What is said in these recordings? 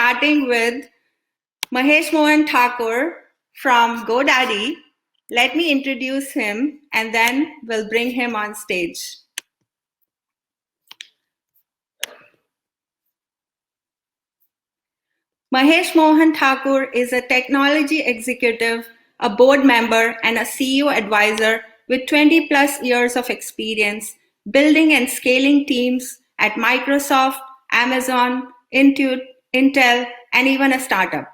starting with Mahesh Mohan Thakur from GoDaddy. Let me introduce him and then we'll bring him on stage. Mahesh Mohan Thakur is a technology executive, a board member, and a CEO advisor with 20 plus years of experience building and scaling teams at Microsoft, Amazon, Intel, and even a startup.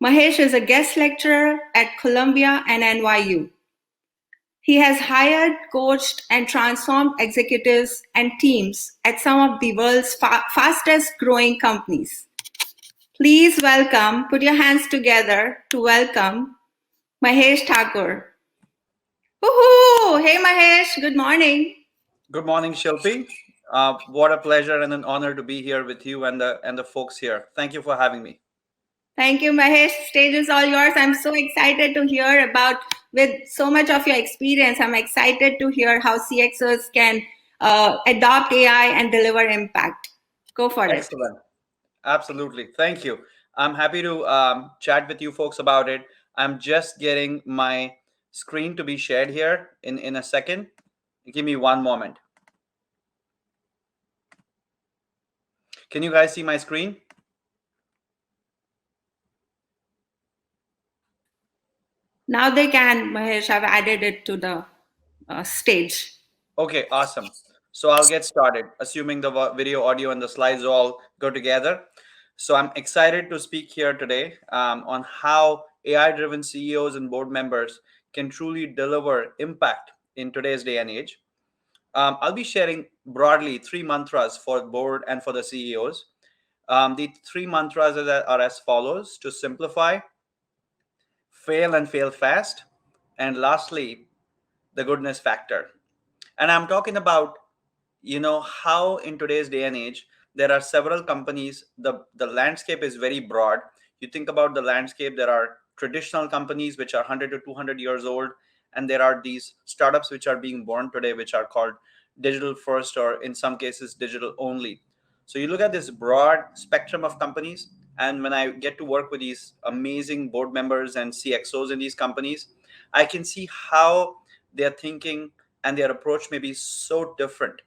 Mahesh is a guest lecturer at Columbia and NYU. He has hired, coached, and transformed executives and teams at some of the world's fastest growing companies. Please welcome, put your hands together to welcome Mahesh Thakur. Woohoo! Hey Mahesh, good morning. Good morning, Shilpi. What a pleasure and an honor to be here with you and the folks here. Thank you for having me. Thank you, Mahesh. Stage is all yours. I'm so excited to hear about, with so much of your experience, I'm excited to hear how CXOs can adopt AI and deliver impact. Go for it. Excellent. Absolutely. Thank you. I'm happy to chat with you folks about it. I'm just getting my screen to be shared here in a second. Give me one moment. Can you guys see my screen? Now they can, Mahesh. I've added it to the stage. Okay, awesome. So I'll get started, assuming the video, audio, and the slides all go together. So I'm excited to speak here today on how AI-driven CEOs and board members can truly deliver impact in today's day and age. I'll be sharing broadly 3 mantras for the board and for the CEOs. The 3 mantras are as follows: to simplify, fail and fail fast, and lastly, the goodness factor. And I'm talking about, how in today's day and age, there are several companies, the landscape is very broad. You think about the landscape, there are traditional companies which are 100 to 200 years old, and there are these startups which are being born today, which are called digital first, or in some cases digital only. So you look at this broad spectrum of companies, and when I get to work with these amazing board members and CXOs in these companies, I can see how they're thinking and their approach may be so different.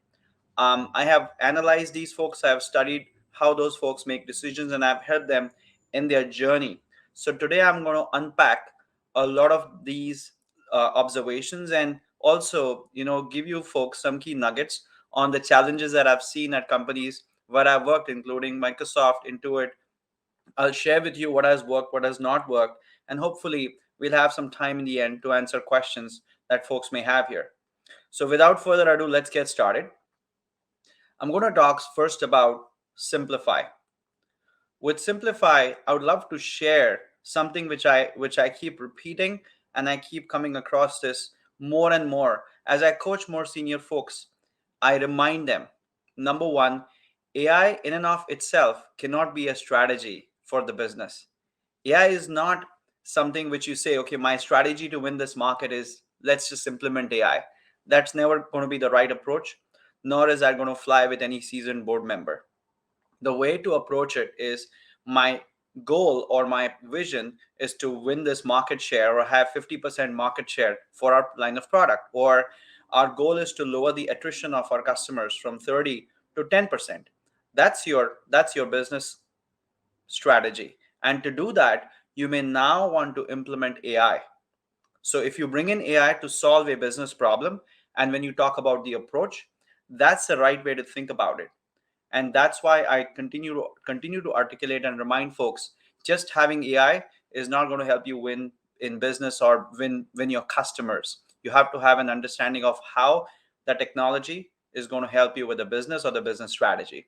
I have analyzed these folks, I have studied how those folks make decisions, and I've helped them in their journey. So today I'm going to unpack a lot of these observations, and also, give you folks some key nuggets on the challenges that I've seen at companies where I've worked, including Microsoft, Intuit. I'll share with you what has worked, what has not worked, and hopefully we'll have some time in the end to answer questions that folks may have here. So without further ado, let's get started. I'm going to talk first about Simplify. With Simplify, I would love to share something which I keep repeating, and I keep coming across this more and more as I coach more senior folks. I remind them, number one, AI in and of itself cannot be a strategy for the business. AI is not something which you say, okay, my strategy to win this market is let's just implement AI. That's never going to be the right approach, nor is that going to fly with any seasoned board member. The way to approach it is, my goal or my vision is to win this market share or have 50% market share for our line of product, or our goal is to lower the attrition of our customers from 30 to 10%. That's your business strategy. And to do that, you may now want to implement AI. So if you bring in AI to solve a business problem, and when you talk about the approach, that's the right way to think about it. And that's why I continue to articulate and remind folks, just having AI is not going to help you win in business or win your customers. You have to have an understanding of how the technology is going to help you with the business or the business strategy.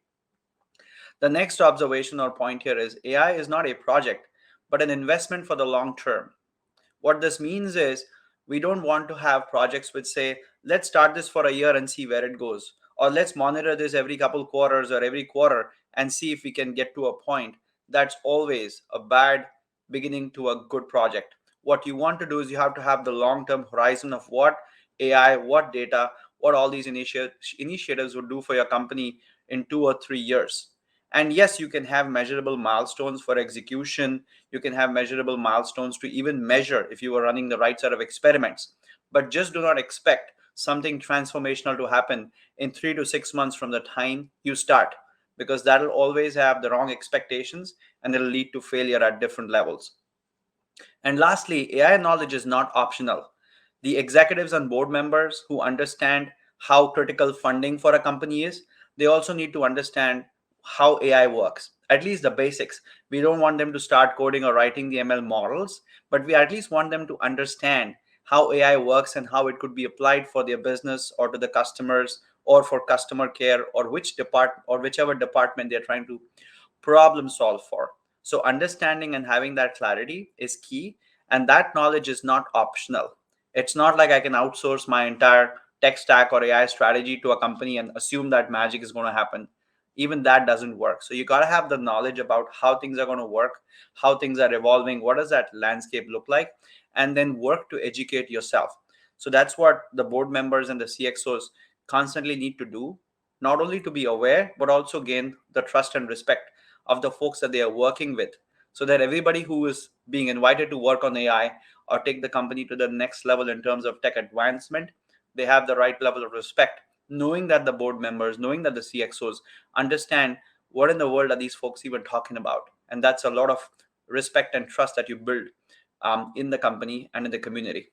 The next observation or point here is, AI is not a project, but an investment for the long term. What this means is, we don't want to have projects which say, let's start this for a year and see where it goes, or let's monitor this every couple quarters or every quarter and see if we can get to a point. That's always a bad beginning to a good project. What you want to do is, you have to have the long-term horizon of what AI, what data, what all these initiatives would do for your company in 2 or 3 years. And yes, you can have measurable milestones for execution. You can have measurable milestones to even measure if you are running the right set of experiments. But just do not expect something transformational to happen in 3 to 6 months from the time you start, because that'll always have the wrong expectations and it'll lead to failure at different levels. And lastly, AI knowledge is not optional. The executives and board members who understand how critical funding for a company is, they also need to understand how AI works, at least the basics. We don't want them to start coding or writing the ML models, but we at least want them to understand how AI works and how it could be applied for their business or to the customers or for customer care or whichever department they're trying to problem solve for. So understanding and having that clarity is key, and that knowledge is not optional. It's not like I can outsource my entire tech stack or AI strategy to a company and assume that magic is going to happen. Even that doesn't work. So you got to have the knowledge about how things are going to work, how things are evolving, what does that landscape look like, and then work to educate yourself. So that's what the board members and the CXOs constantly need to do, not only to be aware, but also gain the trust and respect of the folks that they are working with, so that everybody who is being invited to work on AI or take the company to the next level in terms of tech advancement, they have the right level of respect, knowing that the board members, knowing that the CXOs understand what in the world are these folks even talking about. And that's a lot of respect and trust that you build in the company and in the community.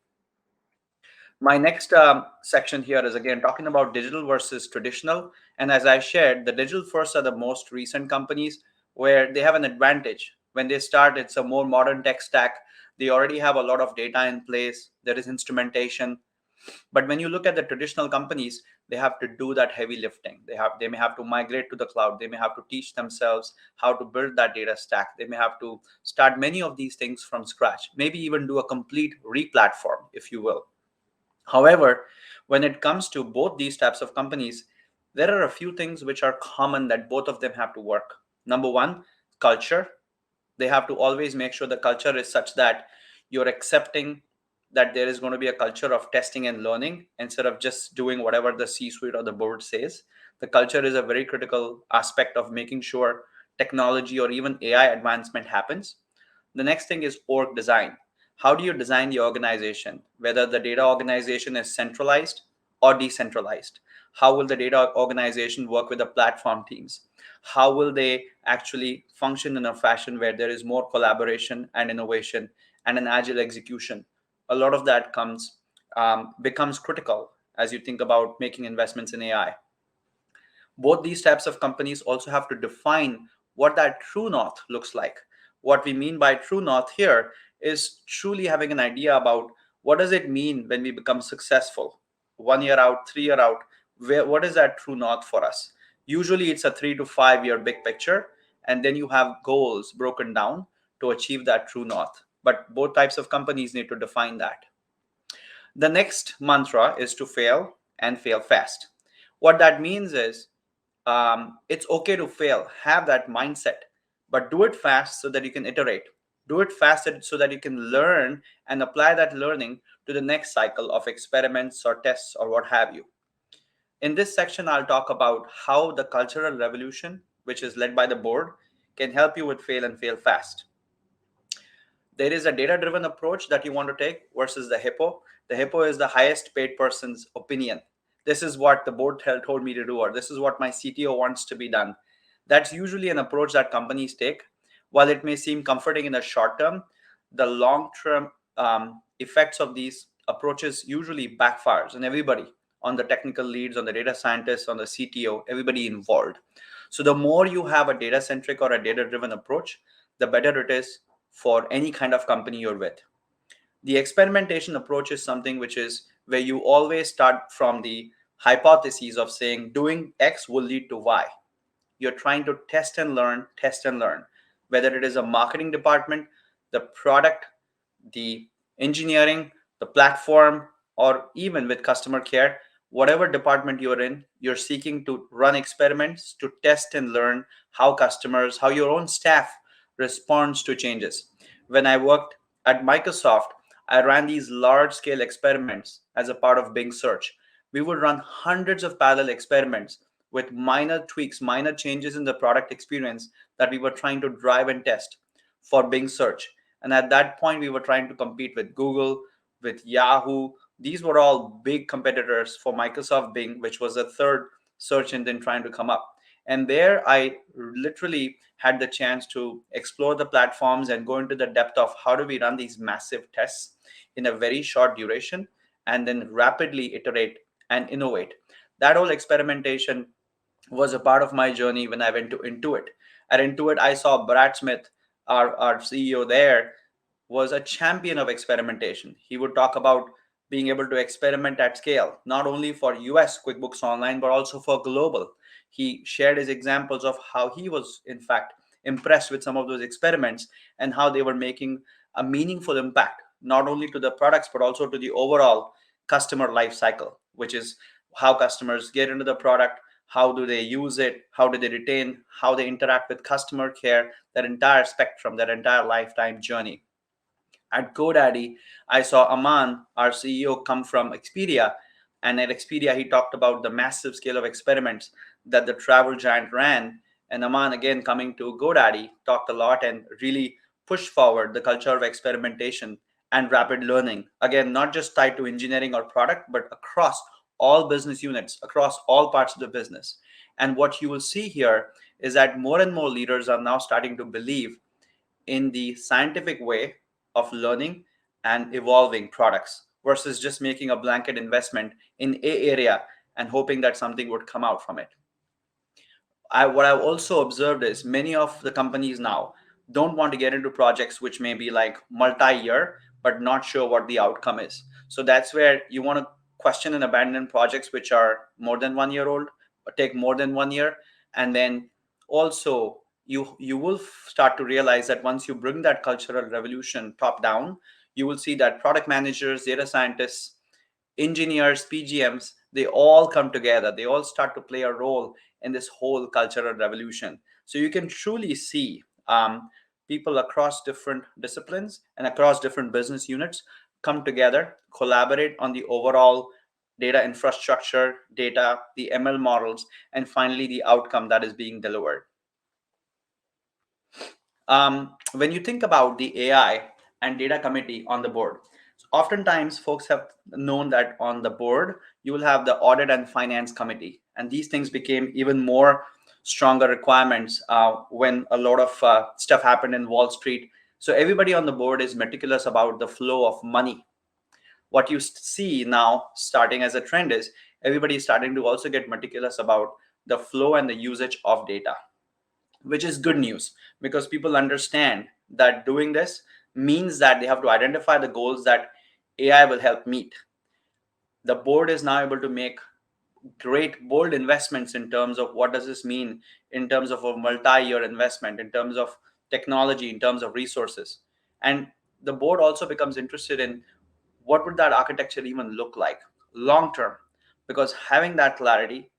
My next section here is again talking about digital versus traditional. And as I shared, the digital first are the most recent companies where they have an advantage. When they start, it's a more modern tech stack. They already have a lot of data in place. There is instrumentation. But when you look at the traditional companies, they have to do that heavy lifting. They may have to migrate to the cloud. They may have to teach themselves how to build that data stack. They may have to start many of these things from scratch, maybe even do a complete re-platform, if you will. However, when it comes to both these types of companies, there are a few things which are common that both of them have to work. Number one, culture. They have to always make sure the culture is such that you're accepting that there is going to be a culture of testing and learning instead of just doing whatever the C suite or the board says. The culture is a very critical aspect of making sure technology or even AI advancement happens. The next thing is org design. How do you design the organization? Whether the data organization is centralized or decentralized. How will the data organization work with the platform teams? How will they actually function in a fashion where there is more collaboration and innovation and an agile execution? A lot of that becomes critical as you think about making investments in AI. Both these types of companies also have to define what that true north looks like. What we mean by true north here is truly having an idea about what does it mean when we become successful 1 year out, 3 year out. What is that true north for us? Usually it's a 3 to 5 year big picture, and then you have goals broken down to achieve that true north. But both types of companies need to define that. The next mantra is to fail and fail fast. What that means is it's okay to fail, have that mindset, but do it fast so that you can iterate. Do it fast so that you can learn and apply that learning to the next cycle of experiments or tests or what have you. In this section, I'll talk about how the cultural revolution, which is led by the board, can help you with fail and fail fast. There is a data driven approach that you want to take versus the hippo. The hippo is the highest paid person's opinion. This is what the board told me to do, or this is what my CTO wants to be done. That's usually an approach that companies take. While it may seem comforting in the short term, the long term effects of these approaches usually backfires on everybody, on the technical leads, on the data scientists, on the CTO, everybody involved. So the more you have a data centric or a data driven approach, the better it is for any kind of company you're with. The experimentation approach is something which is where you always start from the hypotheses of saying doing X will lead to Y. You're trying to test and learn, whether it is a marketing department, the product, the engineering, the platform, or even with customer care. Whatever department you're in, you're seeking to run experiments to test and learn how customers, how your own staff responds to changes. When I worked at Microsoft, I ran these large scale experiments as a part of Bing Search. We would run hundreds of parallel experiments with minor tweaks, minor changes in the product experience that we were trying to drive and test for Bing search. And at that point, we were trying to compete with Google, with Yahoo. These were all big competitors for Microsoft Bing, which was the third search engine trying to come up. And there I literally had the chance to explore the platforms and go into the depth of how do we run these massive tests in a very short duration and then rapidly iterate and innovate. That whole experimentation was a part of my journey when I went to Intuit. At Intuit, I saw Brad Smith, our CEO there, was a champion of experimentation. He would talk about being able to experiment at scale, not only for US QuickBooks Online, but also for global. He shared his examples of how he was, in fact, impressed with some of those experiments and how they were making a meaningful impact, not only to the products, but also to the overall customer life cycle, which is how customers get into the product, how do they use it, how do they retain, how they interact with customer care, that entire spectrum, that entire lifetime journey. At GoDaddy, I saw Aman, our CEO, come from Expedia. And at Expedia, he talked about the massive scale of experiments that the travel giant ran. And Aman, again, coming to GoDaddy, talked a lot and really pushed forward the culture of experimentation and rapid learning. Again, not just tied to engineering or product, but across all business units, across all parts of the business. And what you will see here is that more and more leaders are now starting to believe in the scientific way of learning and evolving products versus just making a blanket investment in a area and hoping that something would come out from it. What I've also observed is many of the companies now don't want to get into projects which may be like multi-year but not sure what the outcome is. So that's where you want to question and abandon projects which are more than 1 year old or take more than 1 year. And then also you will start to realize that once you bring that cultural revolution top down, you will see that product managers, data scientists, engineers, PGMs, they all come together. They all start to play a role in this whole cultural revolution. So you can truly see people across different disciplines and across different business units come together, collaborate on the overall data infrastructure, data, the ML models, and finally the outcome that is being delivered. When you think about the AI and data committee on the board, so oftentimes folks have known that on the board you will have the audit and finance committee, and these things became even more stronger requirements when a lot of stuff happened in Wall Street. So everybody on the board is meticulous about the flow of money. What you see now starting as a trend is everybody is starting to also get meticulous about the flow and the usage of data, which is good news because people understand that doing this means that they have to identify the goals that AI will help meet. The board is now able to make great bold investments in terms of what does this mean in terms of a multi-year investment, in terms of technology, in terms of resources. And the board also becomes interested in what would that architecture even look like long term, because having that clarity,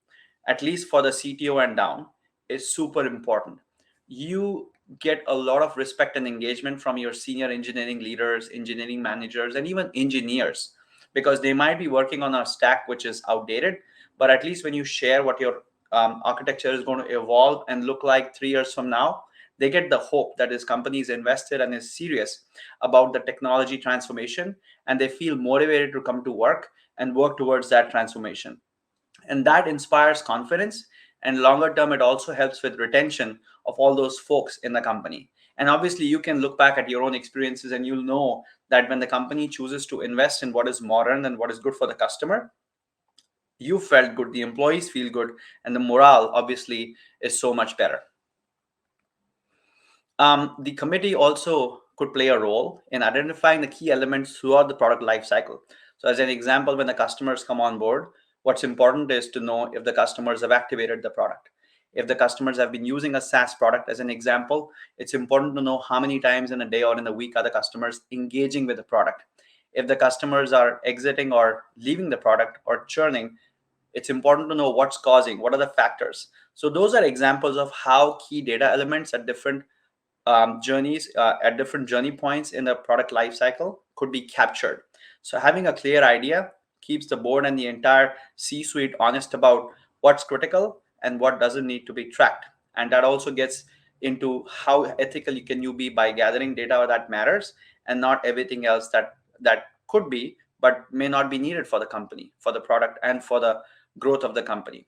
at least for the CTO and down, is super important. You get a lot of respect and engagement from your senior engineering leaders, engineering managers, and even engineers, because they might be working on a stack which is outdated, but at least when you share what your architecture is going to evolve and look like 3 years from now, they get the hope that this company is invested and is serious about the technology transformation, and they feel motivated to come to work and work towards that transformation. And that inspires confidence, and longer term it also helps with retention of all those folks in the company. And obviously you can look back at your own experiences and you'll know that when the company chooses to invest in what is modern and what is good for the customer, you felt good, the employees feel good, and the morale obviously is so much better. The committee also could play a role in identifying the key elements throughout the product lifecycle. So as an example, when the customers come on board, what's important is to know if the customers have activated the product. If the customers have been using a SaaS product, as an example, it's important to know how many times in a day or in a week are the customers engaging with the product. If the customers are exiting or leaving the product or churning, it's important to know what's causing, what are the factors. So those are examples of how key data elements at different journeys, at different journey points in the product lifecycle could be captured. So having a clear idea keeps the board and the entire C-suite honest about what's critical and what doesn't need to be tracked. And that also gets into how ethical can you be by gathering data that matters, and not everything else that could be but may not be needed for the company, for the product, and for the growth of the company.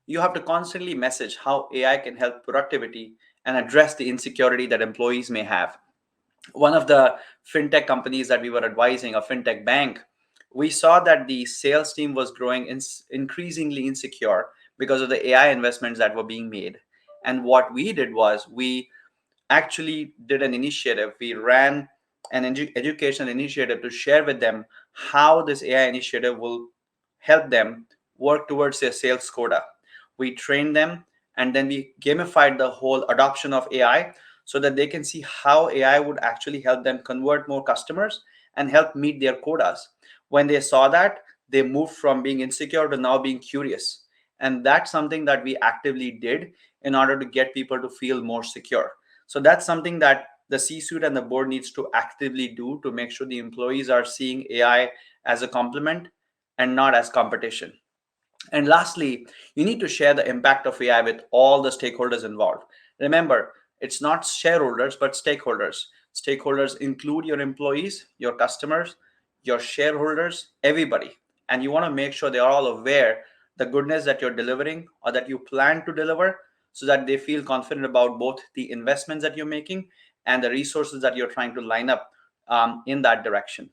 You have to constantly message how AI can help productivity and address the insecurity that employees may have. One of the fintech companies that we were advising, a fintech bank, we saw that the sales team was growing increasingly insecure because of the AI investments that were being made. And what we did was we actually did an initiative. We ran an educational initiative to share with them how this AI initiative will help them work towards their sales quota. We trained them, and then we gamified the whole adoption of AI so that they can see how AI would actually help them convert more customers and help meet their quotas. When they saw that, they moved from being insecure to now being curious. And that's something that we actively did in order to get people to feel more secure. So that's something that the C-suite and the board needs to actively do to make sure the employees are seeing AI as a complement and not as competition. And lastly, you need to share the impact of AI with all the stakeholders involved. Remember, it's not shareholders, but stakeholders. Stakeholders include your employees, your customers, your shareholders, everybody. And you want to make sure they are all aware the goodness that you're delivering or that you plan to deliver, so that they feel confident about both the investments that you're making and the resources that you're trying to line up in that direction.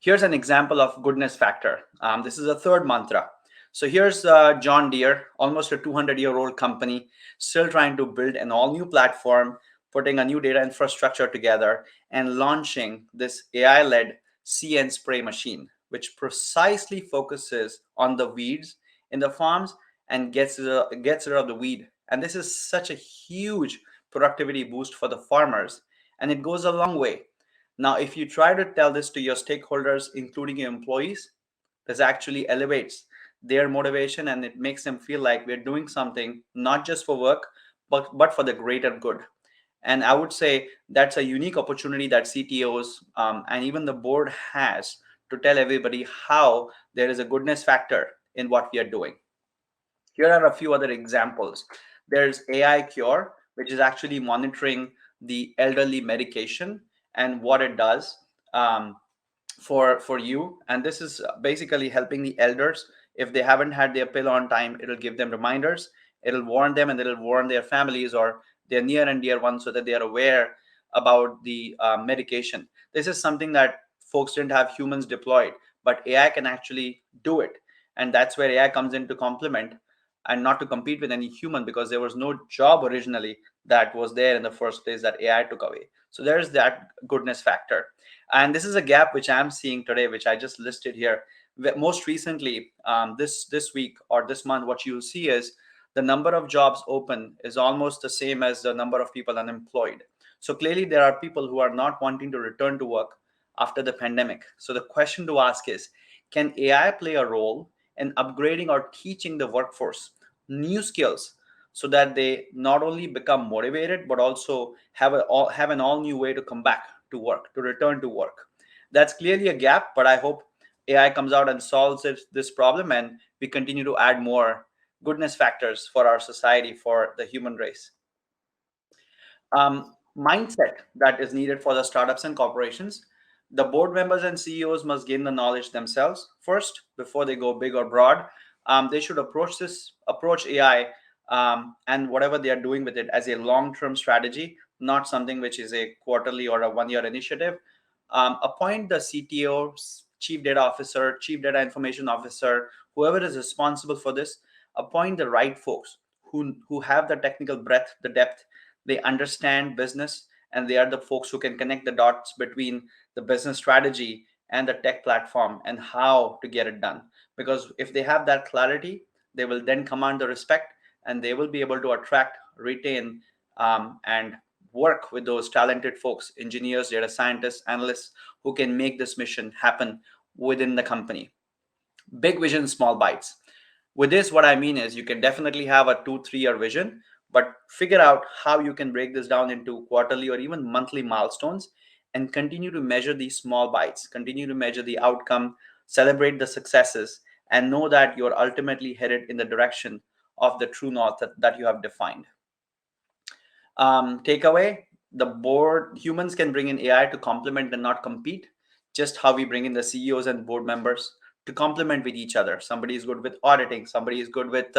Here's an example of goodness factor. This is a third mantra. So here's John Deere, almost a 200-year-old company, still trying to build an all-new platform, putting a new data infrastructure together, and launching this AI-led see and spray machine, which precisely focuses on the weeds in the farms and gets rid of the weed. And this is such a huge productivity boost for the farmers, and it goes a long way. Now, if you try to tell this to your stakeholders, including your employees, this actually elevates their motivation, and it makes them feel like we're doing something not just for work, but for the greater good. And I would say that's a unique opportunity that CTOs and even the board has to tell everybody how there is a goodness factor in what we are doing. Here are a few other examples. There's AI Cure, which is actually monitoring the elderly medication and what it does for you. And this is basically helping the elders. If they haven't had their pill on time, it'll give them reminders. It'll warn them, and it'll warn their families or their near and dear ones, so that they are aware about the medication. This is something that folks didn't have humans deployed, but AI can actually do it. And that's where AI comes in to complement and not to compete with any human, because there was no job originally that was there in the first place that AI took away. So there's that goodness factor. And this is a gap which I'm seeing today, which I just listed here. Most recently, this week or this month, what you'll see is the number of jobs open is almost the same as the number of people unemployed. So clearly, there are people who are not wanting to return to work after the pandemic. So the question to ask is, can AI play a role in upgrading or teaching the workforce new skills, so that they not only become motivated but also have an all new way to come back to work, to return to work? That's clearly a gap, but I hope AI comes out and solves this problem, and we continue to add more goodness factors for our society, for the human race. Mindset that is needed for the startups and corporations. The board members and CEOs must gain the knowledge themselves first before they go big or broad. They should approach AI and whatever they are doing with it as a long-term strategy, not something which is a quarterly or a one-year initiative. Appoint the CTO, chief data officer, chief data information officer, whoever is responsible for this. Appoint the right folks who have the technical breadth, the depth. They understand business, and they are the folks who can connect the dots between the business strategy and the tech platform and how to get it done. Because if they have that clarity, they will then command the respect, and they will be able to attract, retain, and work with those talented folks, engineers, data scientists, analysts, who can make this mission happen within the company. Big vision, small bites. With this, what I mean is you can definitely have a 2-3 year vision, but figure out how you can break this down into quarterly or even monthly milestones, and continue to measure these small bites, continue to measure the outcome, celebrate the successes, and know that you're ultimately headed in the direction of the true north that you have defined. Takeaway: the board humans can bring in AI to complement and not compete, just how we bring in the CEOs and board members to complement with each other. Somebody is good with auditing, somebody is good with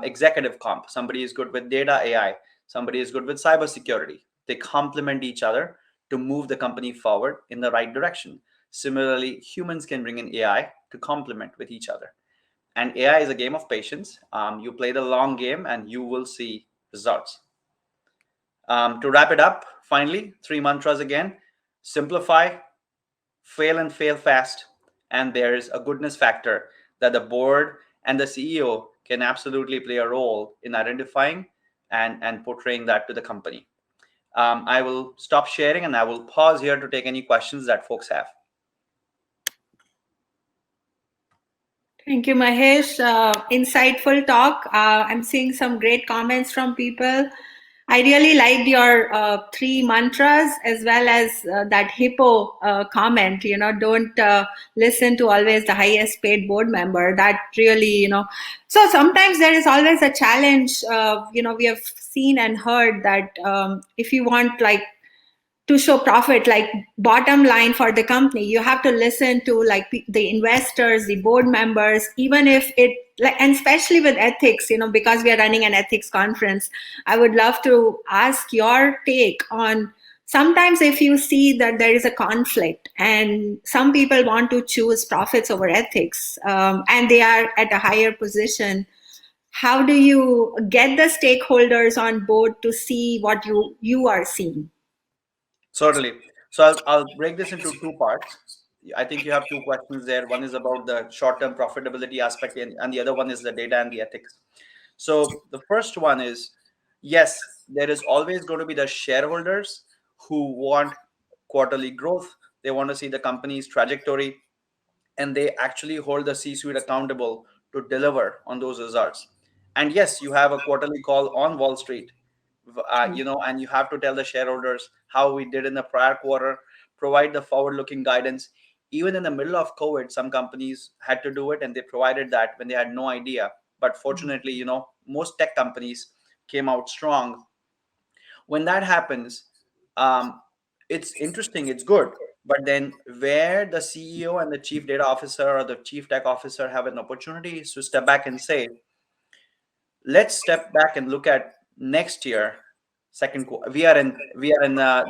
executive comp, somebody is good with data AI, somebody is good with cybersecurity. They complement each other to move the company forward in the right direction. Similarly, humans can bring in AI to complement with each other. And AI is a game of patience. You play the long game and you will see results. To wrap it up, finally, three mantras again: simplify, fail and fail fast, and there's a goodness factor that the board and the CEO can absolutely play a role in identifying and portraying that to the company. I will stop sharing and I will pause here to take any questions that folks have. Thank you, Mahesh. Insightful talk. I'm seeing some great comments from people. I really liked your three mantras as well as that hippo comment. Don't listen to always the highest paid board member. That really. So sometimes there is always a challenge. We have seen and heard that if you want to show profit, like bottom line for the company, you have to listen to like the investors, the board members, even if it like, and especially with ethics, because we are running an ethics conference. I would love to ask your take on, sometimes if you see that there is a conflict and some people want to choose profits over ethics, and they are at a higher position, how do you get the stakeholders on board to see what you are seeing? Certainly. So I'll break this into two parts. I think you have two questions there. One is about the short-term profitability aspect, and the other one is the data and the ethics. So the first one is, yes, there is always going to be the shareholders who want quarterly growth. They want to see the company's trajectory, and they actually hold the C-suite accountable to deliver on those results. And yes, you have a quarterly call on Wall Street, and you have to tell the shareholders how we did in the prior quarter, provide the forward-looking guidance. Even in the middle of COVID, some companies had to do it, and they provided that when they had no idea. But fortunately, most tech companies came out strong. When that happens, um, it's interesting, it's good. But then where the CEO and the chief data officer or the chief tech officer have an opportunity is to step back and say, let's step back and look at next year second quarter. We are in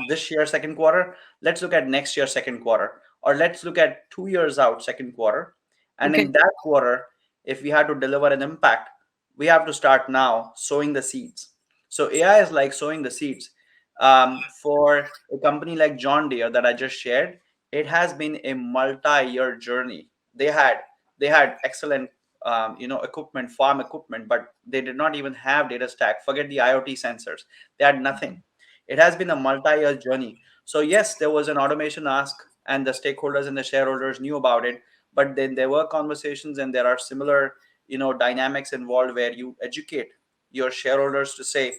this year second quarter. Let's look at next year second quarter, or let's look at 2 years out second quarter. And Okay. in that quarter, if we had to deliver an impact, we have to start now sowing the seeds. So AI is like sowing the seeds. For a company like John Deere that I just shared, it has been a multi-year journey. They had excellent equipment, farm equipment, but they did not even have data stack. Forget the IoT sensors. They had nothing. It has been a multi-year journey. So yes, there was an automation ask, and the stakeholders and the shareholders knew about it. But then there were conversations, and there are similar, dynamics involved where you educate your shareholders to say,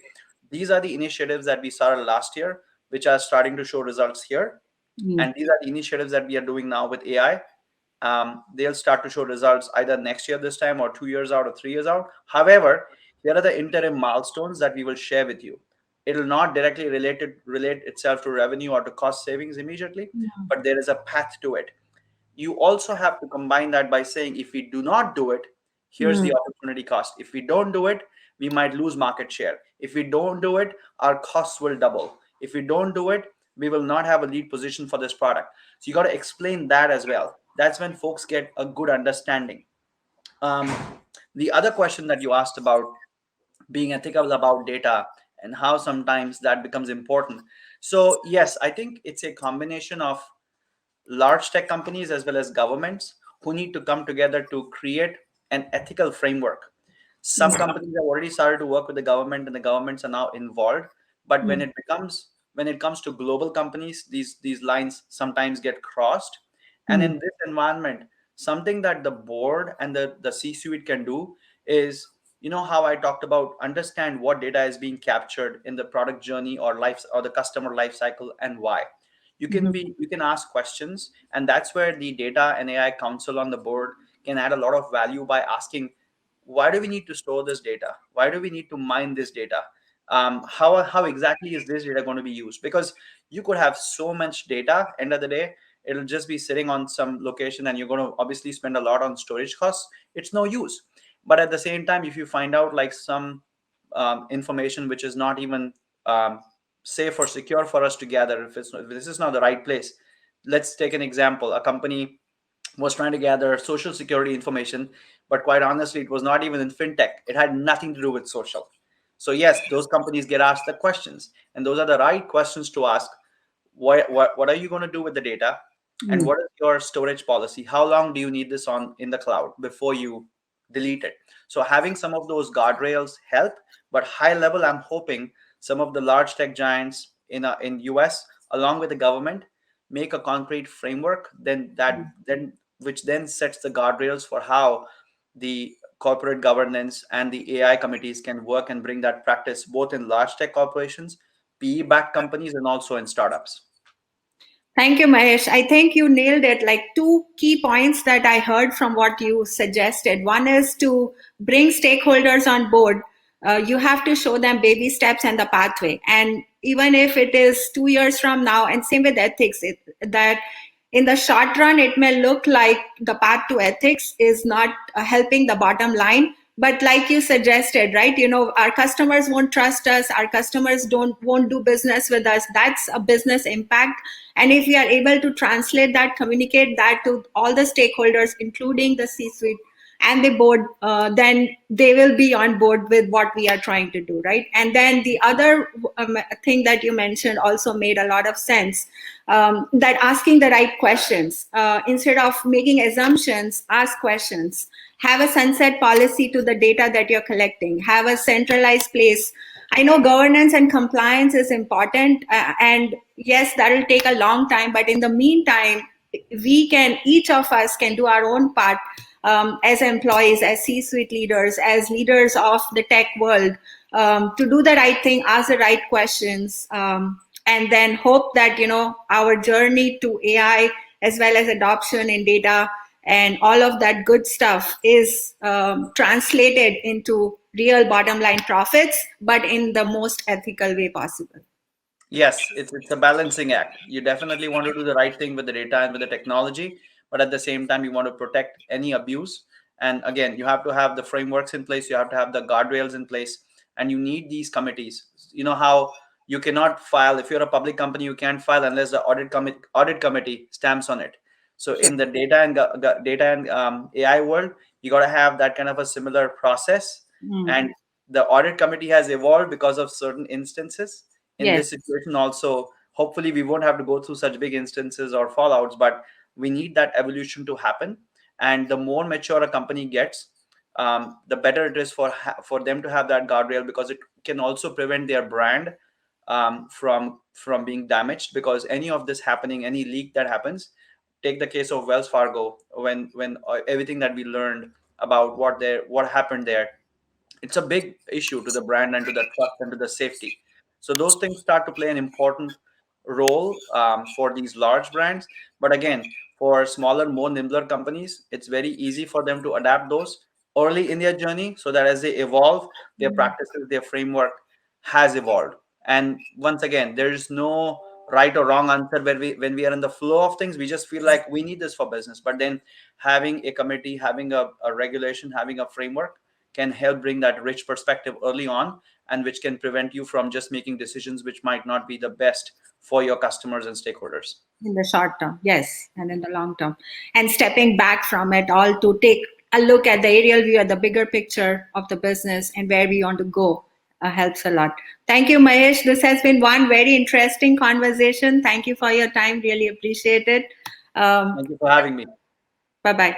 these are the initiatives that we started last year, which are starting to show results here, and these are the initiatives that we are doing now with AI. They'll start to show results either next year this time, or 2 years out, or 3 years out. However, here are the interim milestones that we will share with you. It will not directly relate itself to revenue or to cost savings immediately, but there is a path to it. You also have to combine that by saying, if we do not do it, here's the opportunity cost. If we don't do it, we might lose market share. If we don't do it, our costs will double. If we don't do it, we will not have a lead position for this product. So you got to explain that as well. That's when folks get a good understanding. um, the other question that you asked about being ethical about data and how sometimes that becomes important. So yes, I think it's a combination of large tech companies as well as governments who need to come together to create an ethical framework. Some companies have already started to work with the government, and the governments are now involved. But when it comes to global companies, these lines sometimes get crossed. And in this environment, something that the board and the C-suite can do is, how I talked about, understand what data is being captured in the product journey or life, or the customer life cycle, and why. You can ask questions, and that's where the data and AI council on the board can add a lot of value by asking, why do we need to store this data? Why do we need to mine this data? How exactly is this data going to be used? Because you could have so much data, end of the day, it'll just be sitting on some location and you're going to obviously spend a lot on storage costs. It's no use. But at the same time, if you find out like some information which is not even safe or secure for us to gather, if this is not the right place. Let's take an example. A company was trying to gather social security information, but quite honestly, it was not even in fintech. It had nothing to do with social. So yes, those companies get asked the questions, and those are the right questions to ask. What are you going to do with the data, and what is your storage policy? How long do you need this on in the cloud before you delete it? So having some of those guardrails help, but high level, I'm hoping some of the large tech giants in US, along with the government, make a concrete framework, then which then sets the guardrails for how the corporate governance and the AI committees can work and bring that practice both in large tech corporations, PE-backed companies, and also in startups. Thank you, Mahesh. I think you nailed it. Like two key points that I heard from what you suggested. One is to bring stakeholders on board. You have to show them baby steps and the pathway. And even if it is 2 years from now, and same with ethics, that in the short run, it may look like the path to ethics is not helping the bottom line. But like you suggested, right? Our customers won't trust us. Our customers won't do business with us. That's a business impact. And if we are able to translate that, communicate that to all the stakeholders, including the C-suite and the board, then they will be on board with what we are trying to do, right? And then the other thing that you mentioned also made a lot of sense, that asking the right questions. Instead of making assumptions, ask questions. Have a sunset policy to the data that you're collecting. Have a centralized place. I know governance and compliance is important, and yes, that will take a long time. But in the meantime, each of us can do our own part, as employees, as C-suite leaders, as leaders of the tech world, to do the right thing, ask the right questions, and then hope that our journey to AI as well as adoption in data and all of that good stuff is translated into real bottom line profits, but in the most ethical way possible. Yes, it's a balancing act. You definitely want to do the right thing with the data and with the technology, but at the same time, you want to protect any abuse. And again, you have to have the frameworks in place, you have to have the guardrails in place, and you need these committees. You know how you cannot file if you're a public company, you can't file unless the audit committee stamps on it. So in the data and AI world, you got to have that kind of a similar process. And the audit committee has evolved because of certain instances in this situation also. Hopefully we won't have to go through such big instances or fallouts, but we need that evolution to happen. And the more mature a company gets, the better it is for them to have that guardrail, because it can also prevent their brand from being damaged. Because any of this happening, any leak that happens, take the case of Wells Fargo, when everything that we learned about what happened there, it's a big issue to the brand and to the trust and to the safety. So those things start to play an important role for these large brands. But again, for smaller, more nimbler companies, it's very easy for them to adapt those early in their journey, so that as they evolve, their practices, their framework has evolved. And once again, there is no right or wrong answer. Where when we are in the flow of things, we just feel like we need this for business. But then having a committee, having a regulation, having a framework can help bring that rich perspective early on, and which can prevent you from just making decisions which might not be the best for your customers and stakeholders. In the short term, yes, and in the long term. And stepping back from it all to take a look at the aerial view, at the bigger picture of the business and where we want to go, helps a lot. Thank you, Mahesh. This has been one very interesting conversation. Thank you for your time. Really appreciate it. Thank you for having me. Bye-bye.